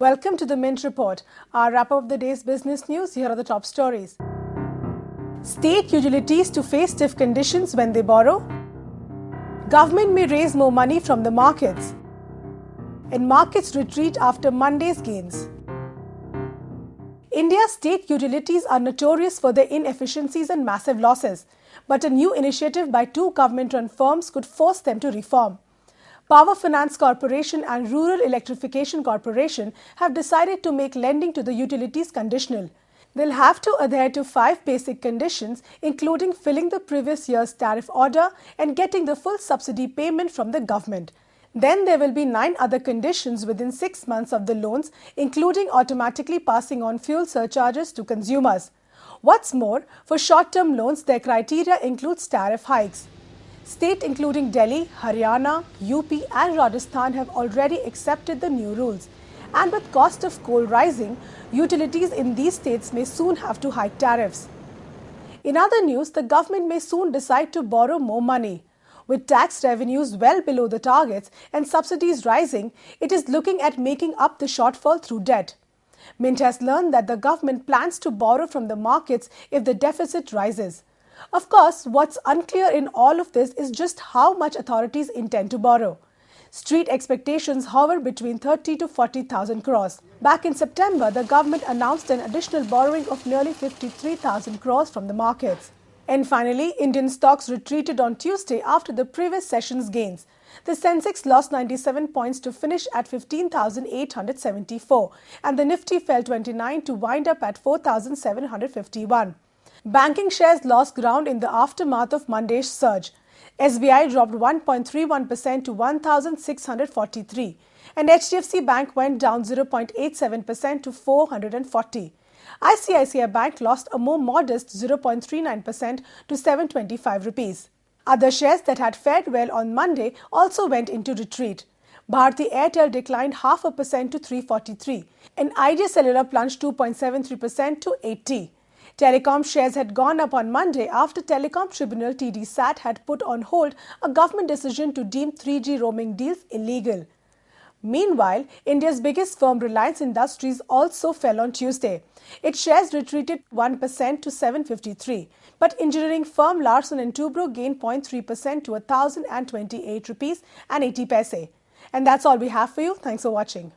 Welcome to the Mint Report, our wrap-up of the day's business news. Here are the top stories. State utilities to face stiff conditions when they borrow. Government may raise more money from the markets. And markets retreat after Monday's gains. India's state utilities are notorious for their inefficiencies and massive losses, but a new initiative by two government-run firms could force them to reform. Power Finance Corporation and Rural Electrification Corporation have decided to make lending to the utilities conditional. They'll have to adhere to 5 basic conditions, including filling the previous year's tariff order and getting the full subsidy payment from the government. Then there will be 9 other conditions within 6 months of the loans, including automatically passing on fuel surcharges to consumers. What's more, for short-term loans, their criteria includes tariff hikes. States including Delhi, Haryana, UP and Rajasthan have already accepted the new rules. And with cost of coal rising, utilities in these states may soon have to hike tariffs. In other news, the government may soon decide to borrow more money. With tax revenues well below the targets and subsidies rising, it is looking at making up the shortfall through debt. Mint has learned that the government plans to borrow from the markets if the deficit rises. Of course, what's unclear in all of this is just how much authorities intend to borrow. Street expectations hover between 30 to 40,000 crores. Back in September, the government announced an additional borrowing of nearly 53,000 crores from the markets. And finally, Indian stocks retreated on Tuesday after the previous session's gains. The Sensex lost 97 points to finish at 15,874 and the Nifty fell 29 to wind up at 4,751. Banking shares lost ground in the aftermath of Monday's surge. SBI dropped 1.31% to 1,643 and HDFC Bank went down 0.87% to 440. ICICI Bank lost a more modest 0.39% to 725 rupees. Other shares that had fared well on Monday also went into retreat. Bharti Airtel declined 0.5% to 343 and Idea Cellular plunged 2.73% to 80. Telecom shares had gone up on Monday after Telecom Tribunal TDSAT had put on hold a government decision to deem 3G roaming deals illegal. Meanwhile, India's biggest firm Reliance Industries also fell on Tuesday. Its shares retreated 1% to 753, but engineering firm Larsen & Toubro gained 0.3% to 1,028 rupees and 80 paise. And that's all we have for you. Thanks for watching.